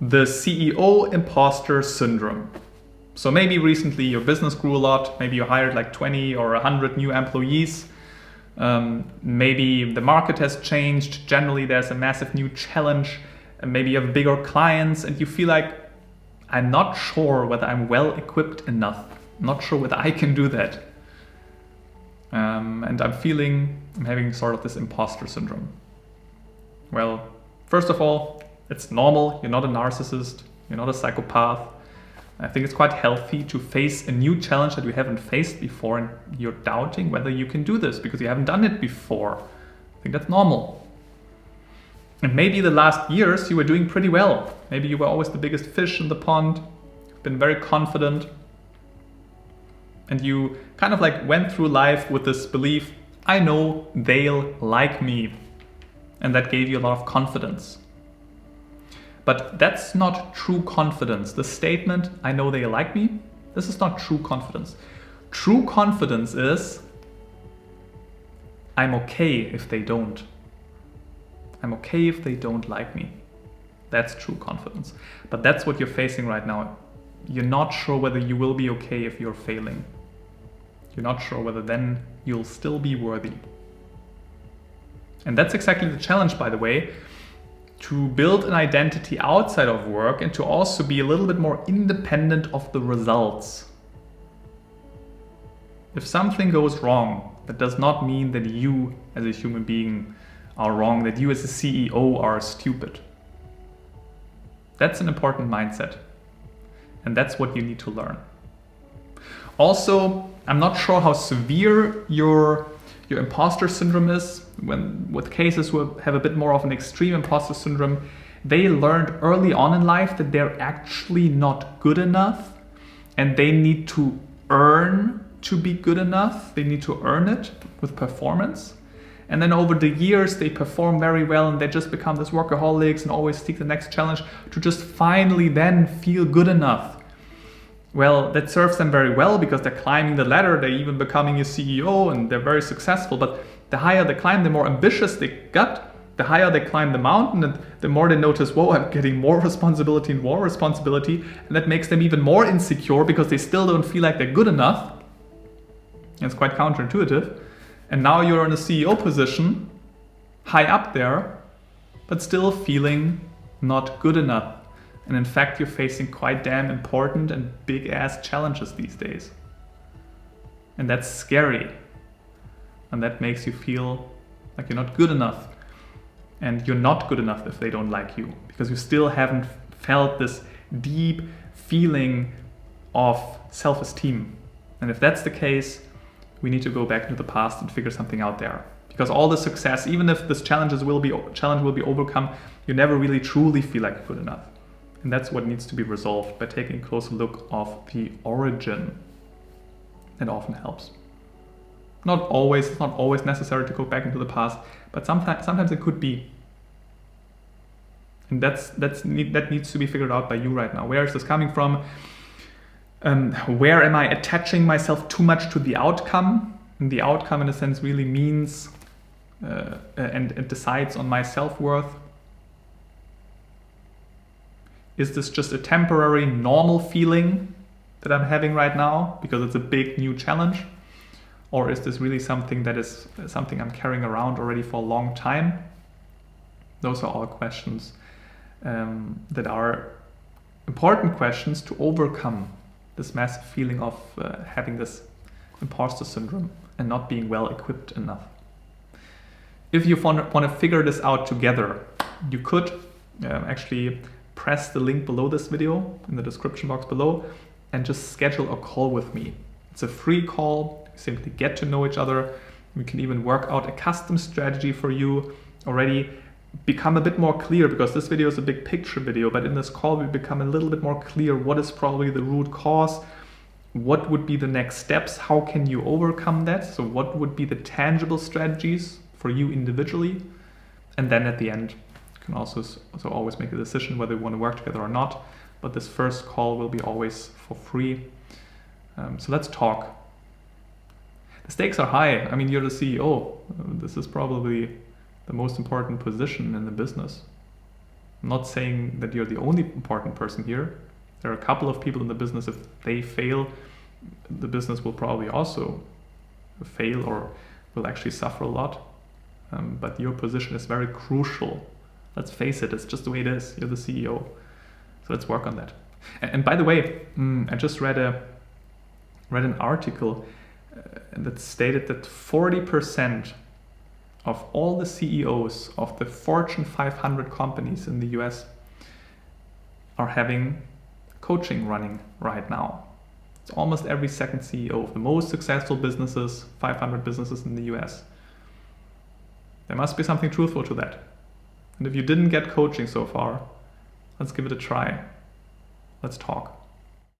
the CEO Imposter Syndrome. So maybe recently your business grew a lot, maybe you hired like 20 or 100 new employees. Maybe the market has changed. Generally, there's a massive new challenge, and maybe you have bigger clients and you feel like, I'm not sure whether I'm well equipped enough. I'm not sure whether I can do that. And I'm having sort of this imposter syndrome. Well, first of all, it's normal. You're not a narcissist. You're not a psychopath. I think it's quite healthy to face a new challenge that you haven't faced before and you're doubting whether you can do this because you haven't done it before. I think that's normal. And maybe the last years you were doing pretty well. Maybe you were always the biggest fish in the pond. You've been very confident. And you kind of like went through life with this belief, I know they'll like me. And that gave you a lot of confidence. But that's not true confidence. The statement, I know they like me, this is not true confidence. True confidence is, I'm okay if they don't. I'm okay if they don't like me. That's true confidence. But that's what you're facing right now. You're not sure whether you will be okay if you're failing. You're not sure whether then you'll still be worthy. And that's exactly the challenge, by the way, to build an identity outside of work and to also be a little bit more independent of the results. If something goes wrong, that does not mean that you as a human being are wrong, that you as a CEO are stupid. That's an important mindset. And that's what you need to learn. Also, I'm not sure how severe your imposter syndrome is. With cases who have a bit more of an extreme imposter syndrome, they learned early on in life that they're actually not good enough and they need to earn to be good enough. They need to earn it with performance. And then over the years, they perform very well and they just become this workaholics and always seek the next challenge to just finally then feel good enough. Well, that serves them very well because they're climbing the ladder, they're even becoming a CEO and they're very successful. But the higher they climb, the more ambitious they got, the higher they climb the mountain and the more they notice, whoa, I'm getting more responsibility and more responsibility. And that makes them even more insecure because they still don't feel like they're good enough. And it's quite counterintuitive. And now you're in a CEO position, high up there, but still feeling not good enough. And in fact, you're facing quite damn important and big ass challenges these days. And that's scary. And that makes you feel like you're not good enough. And you're not good enough if they don't like you, because you still haven't felt this deep feeling of self-esteem. And if that's the case, we need to go back into the past and figure something out there. Because all the success, even if this challenge will be overcome, you never really truly feel like you're good enough. And that's what needs to be resolved by taking a closer look of the origin. It often helps. It's not always necessary to go back into the past, but sometimes it could be. And that needs to be figured out by you right now. Where is this coming from? Where am I attaching myself too much to the outcome? And the outcome, in a sense, really means and it decides on my self-worth. Is this just a temporary normal feeling that I'm having right now because it's a big new challenge? Or is this really something I'm carrying around already for a long time? Those are all questions that are important questions to overcome this massive feeling of having this imposter syndrome and not being well equipped enough. If you want to figure this out together, you could actually press the link below this video in the description box below and just schedule a call with me. It's a free call. You simply get to know each other. We can even work out a custom strategy for you already. Become a bit more clear, because this video is a big picture video, but in this call we become a little bit more clear what is probably the root cause, what would be the next steps, how can you overcome that, so what would be the tangible strategies for you individually, and then at the end you can also always make a decision whether you want to work together or not, but this first call will be always for free. So let's talk. The stakes are high. I mean, you're the CEO. This is probably the most important position in the business. I'm not saying that you're the only important person here. There are a couple of people in the business. If they fail, the business will probably also fail or will actually suffer a lot. But your position is very crucial. Let's face it, it's just the way it is. You're the CEO. So let's work on that. And by the way, I just read an article that stated that 40% of all the CEOs of the Fortune 500 companies in the US are having coaching running right now. It's almost every second CEO of the most successful businesses, 500 businesses in the US. There must be something truthful to that. And if you didn't get coaching so far, let's give it a try. Let's talk.